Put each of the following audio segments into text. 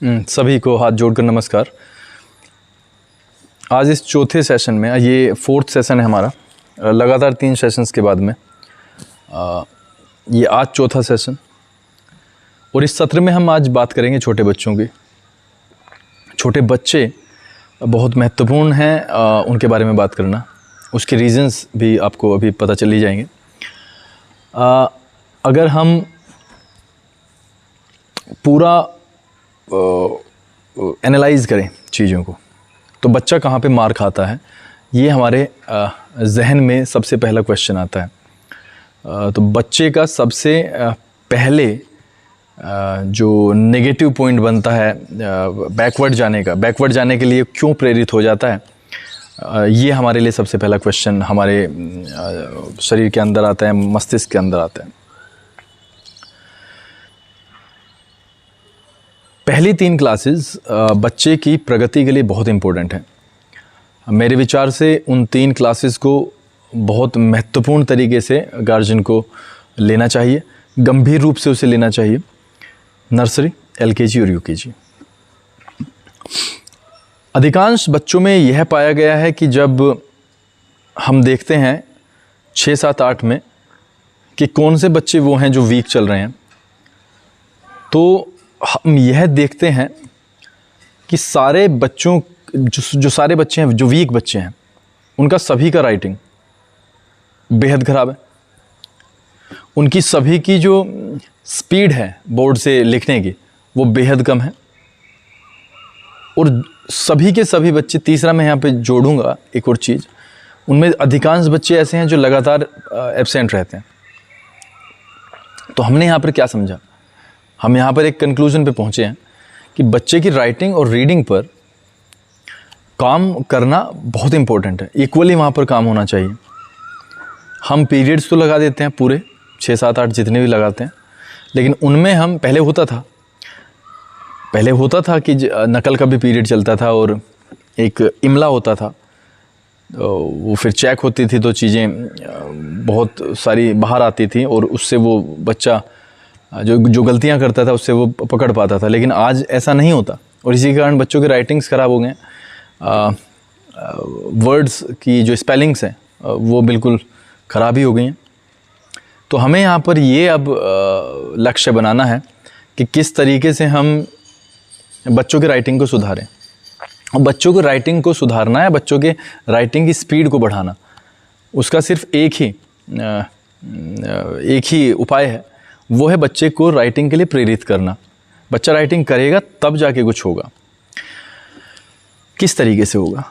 सभी को हाथ जोड़कर नमस्कार। आज इस चौथे सेशन में, ये फोर्थ सेशन है हमारा, लगातार 3 सेशंस के बाद में ये आज चौथा सेशन। और इस सत्र में हम आज बात करेंगे छोटे बच्चों की। छोटे बच्चे बहुत महत्वपूर्ण हैं, उनके बारे में बात करना, उसके रीज़न्स भी आपको अभी पता चल ही जाएंगे। अगर हम पूरा एनालाइज करें चीज़ों को, तो बच्चा कहाँ पे मार खाता है, ये हमारे जहन में सबसे पहला क्वेश्चन आता है। तो बच्चे का सबसे पहले जो नेगेटिव पॉइंट बनता है बैकवर्ड जाने के लिए क्यों प्रेरित हो जाता है, ये हमारे लिए सबसे पहला क्वेश्चन हमारे शरीर के अंदर आता है, मस्तिष्क के अंदर आता है। पहली 3 क्लासेस बच्चे की प्रगति के लिए बहुत इम्पोर्टेंट हैं। मेरे विचार से उन 3 क्लासेस को बहुत महत्वपूर्ण तरीके से गार्जियन को लेना चाहिए, गंभीर रूप से उसे लेना चाहिए। नर्सरी, LKG और UKG। अधिकांश बच्चों में यह पाया गया है कि जब हम देखते हैं 6, 7, 8 में कि कौन से बच्चे वो हैं जो वीक चल रहे हैं, तो हम यह देखते हैं कि सारे बच्चों जो सारे बच्चे हैं, जो वीक बच्चे हैं, उनका सभी का राइटिंग बेहद ख़राब है। उनकी सभी की जो स्पीड है बोर्ड से लिखने की, वो बेहद कम है। और सभी के सभी बच्चे, तीसरा मैं यहाँ पे जोड़ूंगा एक और चीज़, उनमें अधिकांश बच्चे ऐसे हैं जो लगातार एब्सेंट रहते हैं। तो हमने यहाँ पर क्या समझा, हम यहाँ पर एक कंक्लूजन पे पहुँचे हैं कि बच्चे की राइटिंग और रीडिंग पर काम करना बहुत इम्पोर्टेंट है। इक्वली वहाँ पर काम होना चाहिए। हम पीरियड्स तो लगा देते हैं पूरे 6, 7, 8 जितने भी लगाते हैं, लेकिन उनमें हम पहले होता था कि नकल का भी पीरियड चलता था और एक इमला होता था, वो फिर चेक होती थी तो चीज़ें बहुत सारी बाहर आती थी और उससे वो बच्चा जो गलतियां करता था उससे वो पकड़ पाता था। लेकिन आज ऐसा नहीं होता और इसी के कारण बच्चों के राइटिंग्स ख़राब हो गए। वर्ड्स की जो स्पेलिंग्स हैं वो बिल्कुल ख़राब ही हो गई हैं। तो हमें यहाँ पर ये अब लक्ष्य बनाना है कि किस तरीके से हम बच्चों के राइटिंग को सुधारें। और बच्चों को राइटिंग को सुधारना है, बच्चों के राइटिंग की स्पीड को बढ़ाना, उसका सिर्फ एक ही उपाय है, वो है बच्चे को राइटिंग के लिए प्रेरित करना। बच्चा राइटिंग करेगा तब जाके कुछ होगा। किस तरीके से होगा?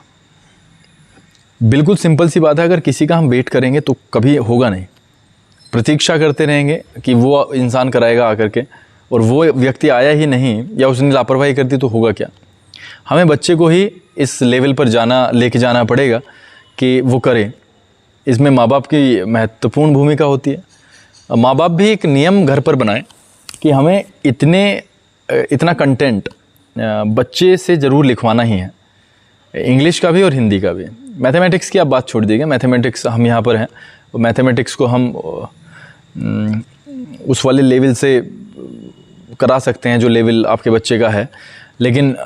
बिल्कुल सिंपल सी बात है, अगर किसी का हम वेट करेंगे तो कभी होगा नहीं। प्रतीक्षा करते रहेंगे कि वो इंसान कराएगा आकर के, और वो व्यक्ति आया ही नहीं या उसने लापरवाही कर दी, तो होगा क्या? हमें बच्चे को ही इस लेवल पर लेके जाना पड़ेगा कि वो करे। इसमें माँ बाप की महत्वपूर्ण भूमिका होती है। माँ बाप भी एक नियम घर पर बनाएं कि हमें इतना कंटेंट बच्चे से ज़रूर लिखवाना ही है, इंग्लिश का भी और हिंदी का भी। मैथमेटिक्स की आप बात छोड़ दीजिए, मैथमेटिक्स हम यहाँ पर हैं, मैथमेटिक्स को हम उस वाले लेवल से करा सकते हैं जो लेवल आपके बच्चे का है। लेकिन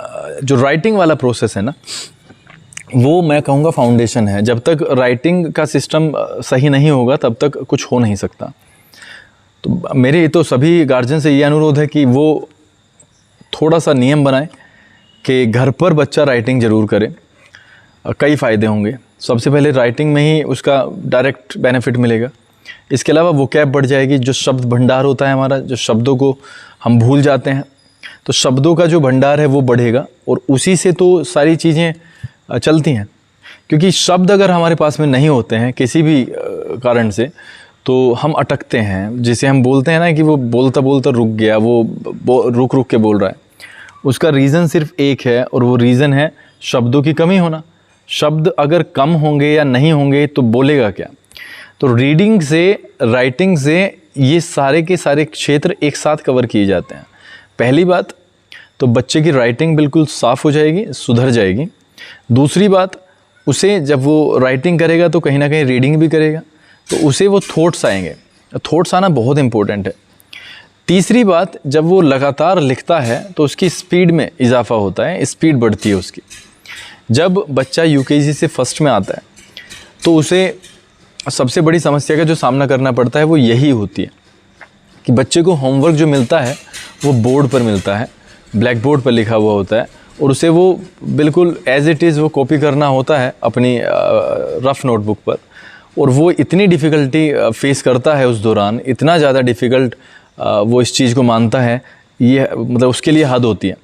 जो राइटिंग वाला प्रोसेस है ना, वो मैं कहूँगा फाउंडेशन है। जब तक राइटिंग का सिस्टम सही नहीं होगा तब तक कुछ हो नहीं सकता। तो मेरे तो सभी गार्जियन से ये अनुरोध है कि वो थोड़ा सा नियम बनाएं कि घर पर बच्चा राइटिंग ज़रूर करे। कई फ़ायदे होंगे। सबसे पहले राइटिंग में ही उसका डायरेक्ट बेनिफिट मिलेगा। इसके अलावा वोकैब बढ़ जाएगी। जो शब्द भंडार होता है हमारा, जो शब्दों को हम भूल जाते हैं, तो शब्दों का जो भंडार है वो बढ़ेगा और उसी से तो सारी चीज़ें चलती हैं। क्योंकि शब्द अगर हमारे पास में नहीं होते हैं किसी भी कारण से, तो हम अटकते हैं। जिसे हम बोलते हैं ना कि वो बोलता बोलता रुक गया, वो रुक के बोल रहा है। उसका रीज़न सिर्फ एक है और वो रीज़न है शब्दों की कमी होना। शब्द अगर कम होंगे या नहीं होंगे तो बोलेगा क्या? तो रीडिंग से, राइटिंग से ये सारे के सारे क्षेत्र एक साथ कवर किए जाते हैं। पहली बात तो बच्चे की राइटिंग बिल्कुल साफ़ हो जाएगी, सुधर जाएगी। दूसरी बात, उसे जब वो राइटिंग करेगा तो कहीं ना कहीं रीडिंग भी करेगा, तो उसे वो थॉट्स आएंगे। थॉट्स आना बहुत इम्पोर्टेंट है। तीसरी बात, जब वो लगातार लिखता है तो उसकी स्पीड में इजाफा होता है, स्पीड बढ़ती है उसकी। जब बच्चा यूकेजी से फर्स्ट में आता है तो उसे सबसे बड़ी समस्या का जो सामना करना पड़ता है वो यही होती है कि बच्चे को होमवर्क जो मिलता है वो बोर्ड पर मिलता है, ब्लैक बोर्ड पर लिखा हुआ होता है, और उसे वो बिल्कुल एज इट इज़ वो कॉपी करना होता है अपनी रफ़ नोटबुक पर, और वो इतनी डिफ़िकल्टी फेस करता है उस दौरान, इतना ज़्यादा डिफ़िकल्ट वो इस चीज़ को मानता है, ये मतलब उसके लिए हद होती है।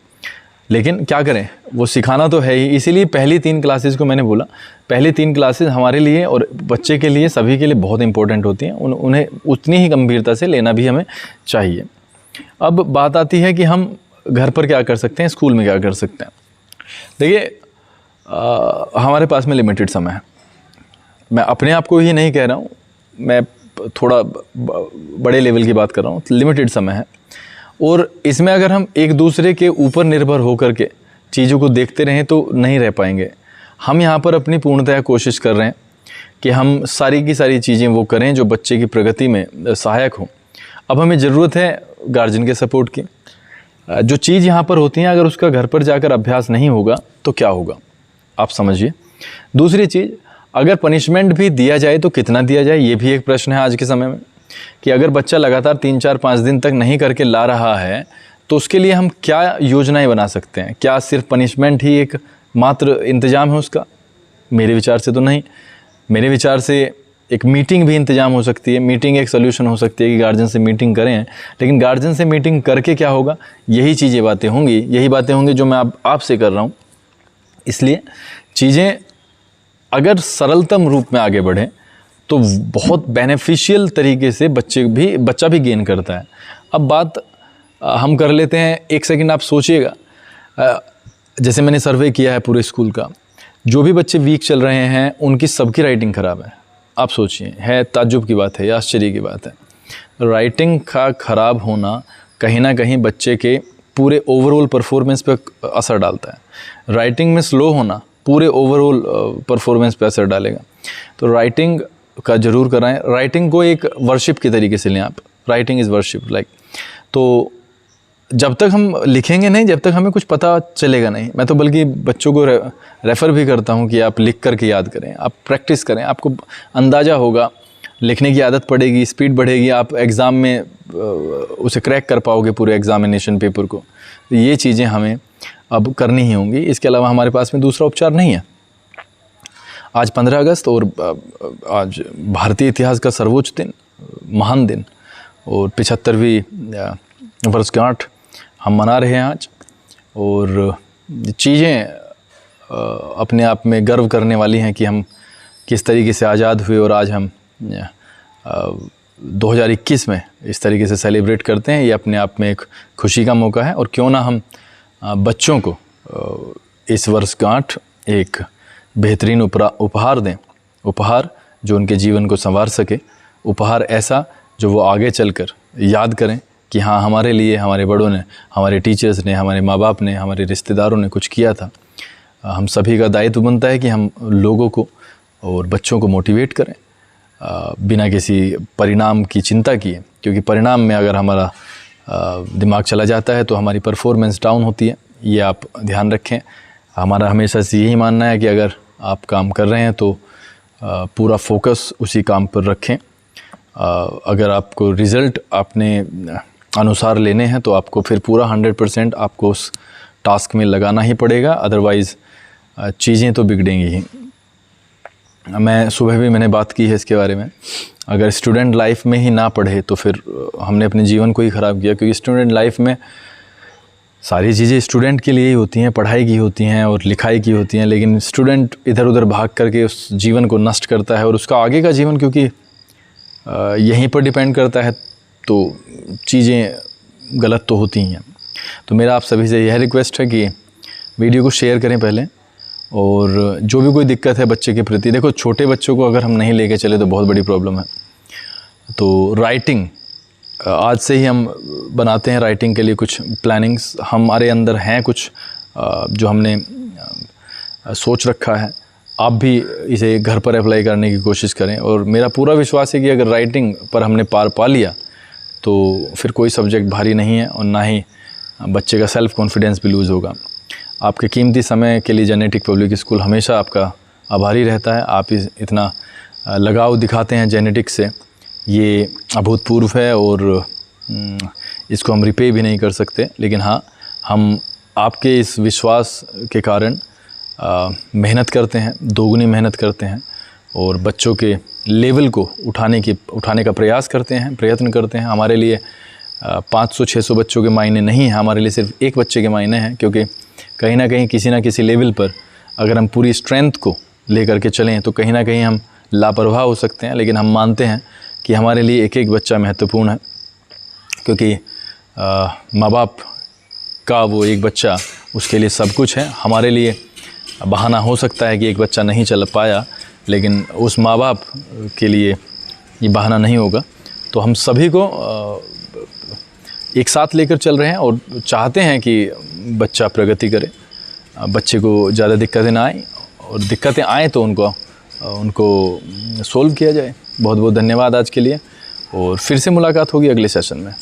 लेकिन क्या करें, वो सिखाना तो है ही, इसीलिए पहली 3 क्लासेस को मैंने बोला, पहली 3 क्लासेस हमारे लिए और बच्चे के लिए, सभी के लिए बहुत इंपॉर्टेंट होती हैं, उन्हें उतनी ही गंभीरता से लेना भी हमें चाहिए। अब बात आती है कि हम घर पर क्या कर सकते हैं, स्कूल में क्या कर सकते हैं। देखिए, हमारे पास में लिमिटेड समय है। मैं अपने आप को ही नहीं कह रहा हूँ, मैं थोड़ा बड़े लेवल की बात कर रहा हूँ। लिमिटेड समय है, और इसमें अगर हम एक दूसरे के ऊपर निर्भर होकर के चीज़ों को देखते रहें तो नहीं रह पाएंगे। हम यहाँ पर अपनी पूर्णतः कोशिश कर रहे हैं कि हम सारी की सारी चीज़ें वो करें जो बच्चे की प्रगति में सहायक हों। अब हमें ज़रूरत है गार्जियन के सपोर्ट की। जो चीज़ यहाँ पर होती हैं, अगर उसका घर पर जाकर अभ्यास नहीं होगा तो क्या होगा, आप समझिए। दूसरी चीज़, अगर पनिशमेंट भी दिया जाए तो कितना दिया जाए, ये भी एक प्रश्न है आज के समय में, कि अगर बच्चा लगातार 3, 4, 5 दिन तक नहीं करके ला रहा है तो उसके लिए हम क्या योजनाएं बना सकते हैं। क्या सिर्फ पनिशमेंट ही एक मात्र इंतज़ाम है उसका? मेरे विचार से तो नहीं। मेरे विचार से एक मीटिंग भी इंतज़ाम हो सकती है। मीटिंग एक सोल्यूशन हो सकती है कि गार्जियन से मीटिंग करें, लेकिन गार्जियन से मीटिंग करके क्या होगा, यही चीज़ें बातें होंगी, यही बातें होंगी जो मैं आपसे कर रहा हूँ। इसलिए चीज़ें अगर सरलतम रूप में आगे बढ़ें तो बहुत बेनिफिशियल तरीके से बच्चा भी गेन करता है। अब बात हम कर लेते हैं, 1 सेकंड आप सोचिएगा, जैसे मैंने सर्वे किया है पूरे स्कूल का, जो भी बच्चे वीक चल रहे हैं उनकी सबकी राइटिंग ख़राब है। आप सोचिए, है ताज्जुब की बात है या आश्चर्य की बात है? राइटिंग का ख़राब होना कहीं ना कहीं बच्चे के पूरे ओवरऑल परफॉर्मेंस पर असर डालता है। राइटिंग में स्लो होना पूरे ओवरऑल परफॉर्मेंस पे असर डालेगा। तो राइटिंग का ज़रूर कराएं। राइटिंग को एक वर्शिप के तरीके से लें आप। Writing is worship like. तो जब तक हम लिखेंगे नहीं, जब तक हमें कुछ पता चलेगा नहीं। मैं तो बल्कि बच्चों को रेफ़र भी करता हूँ कि आप लिख करके याद करें, आप प्रैक्टिस करें, आपको अंदाज़ा होगा, लिखने की आदत पड़ेगी, स्पीड बढ़ेगी, आप एग्ज़ाम में उसे क्रैक कर पाओगे पूरे एग्ज़ामिनेशन पेपर को। तो ये चीज़ें हमें अब करनी ही होंगी। इसके अलावा हमारे पास में दूसरा उपचार नहीं है। आज 15 अगस्त और आज भारतीय इतिहास का सर्वोच्च दिन, महान दिन, और 75वीं वर्षगांठ हम मना रहे हैं आज। और चीज़ें अपने आप में गर्व करने वाली हैं कि हम किस तरीके से आज़ाद हुए, और आज हम 2021 में इस तरीके से सेलिब्रेट करते हैं। ये अपने आप में एक खुशी का मौका है। और क्यों ना हम बच्चों को इस वर्षगांठ एक बेहतरीन उपहार दें, उपहार जो उनके जीवन को संवार सके, उपहार ऐसा जो वो आगे चलकर याद करें कि हाँ, हमारे लिए हमारे बड़ों ने, हमारे टीचर्स ने, हमारे माँ बाप ने, हमारे रिश्तेदारों ने कुछ किया था। हम सभी का दायित्व बनता है कि हम लोगों को और बच्चों को मोटिवेट करें बिना किसी परिणाम की चिंता किए, क्योंकि परिणाम में अगर हमारा दिमाग चला जाता है तो हमारी परफॉर्मेंस डाउन होती है। ये आप ध्यान रखें। हमारा हमेशा से यही मानना है कि अगर आप काम कर रहे हैं तो पूरा फोकस उसी काम पर रखें। अगर आपको रिज़ल्ट अपने अनुसार लेने हैं तो आपको फिर पूरा 100% आपको उस टास्क में लगाना ही पड़ेगा, अदरवाइज़ चीज़ें तो बिगड़ेंगी ही। मैं सुबह भी मैंने बात की है इसके बारे में। अगर स्टूडेंट लाइफ में ही ना पढ़े तो फिर हमने अपने जीवन को ही ख़राब किया, क्योंकि स्टूडेंट लाइफ में सारी चीज़ें स्टूडेंट के लिए ही होती हैं, पढ़ाई की होती हैं और लिखाई की होती हैं, लेकिन स्टूडेंट इधर उधर भाग करके उस जीवन को नष्ट करता है, और उसका आगे का जीवन क्योंकि यहीं पर डिपेंड करता है, तो चीज़ें गलत तो होती ही हैं। तो मेरा आप सभी से यह रिक्वेस्ट है कि वीडियो को शेयर करें पहले, और जो भी कोई दिक्कत है बच्चे के प्रति, देखो छोटे बच्चों को अगर हम नहीं लेके चले तो बहुत बड़ी प्रॉब्लम है। तो राइटिंग आज से ही हम बनाते हैं, राइटिंग के लिए कुछ प्लानिंग्स हमारे अंदर हैं, कुछ जो हमने सोच रखा है। आप भी इसे घर पर अप्लाई करने की कोशिश करें, और मेरा पूरा विश्वास है कि अगर राइटिंग पर हमने पार पा लिया तो फिर कोई सब्जेक्ट भारी नहीं है और ना ही बच्चे का सेल्फ़ कॉन्फिडेंस भी लूज़ होगा। आपके कीमती समय के लिए जेनेटिक पब्लिक स्कूल हमेशा आपका आभारी रहता है। आप इतना लगाव दिखाते हैं जेनेटिक्स से, ये अभूतपूर्व है और इसको हम रिपे भी नहीं कर सकते। लेकिन हाँ, हम आपके इस विश्वास के कारण मेहनत करते हैं, दोगुनी मेहनत करते हैं और बच्चों के लेवल को उठाने का प्रयास करते हैं, प्रयत्न करते हैं। हमारे लिए 500-600 बच्चों के मायने नहीं हैं, हमारे लिए सिर्फ एक बच्चे के मायने हैं, क्योंकि कहीं ना कहीं किसी ना किसी लेवल पर अगर हम पूरी स्ट्रेंथ को लेकर के चलें तो कहीं ना कहीं हम लापरवाह हो सकते हैं। लेकिन हम मानते हैं कि हमारे लिए एक एक बच्चा महत्वपूर्ण है, क्योंकि माँ बाप का वो एक बच्चा उसके लिए सब कुछ है। हमारे लिए बहाना हो सकता है कि एक बच्चा नहीं चल पाया, लेकिन उस माँ बाप के लिए ये बहाना नहीं होगा। तो हम सभी को एक साथ लेकर चल रहे हैं और चाहते हैं कि बच्चा प्रगति करे, बच्चे को ज़्यादा दिक्कतें ना आए, और दिक्कतें आएँ तो उनको सोल्व किया जाए। बहुत बहुत धन्यवाद आज के लिए, और फिर से मुलाकात होगी अगले सेशन में।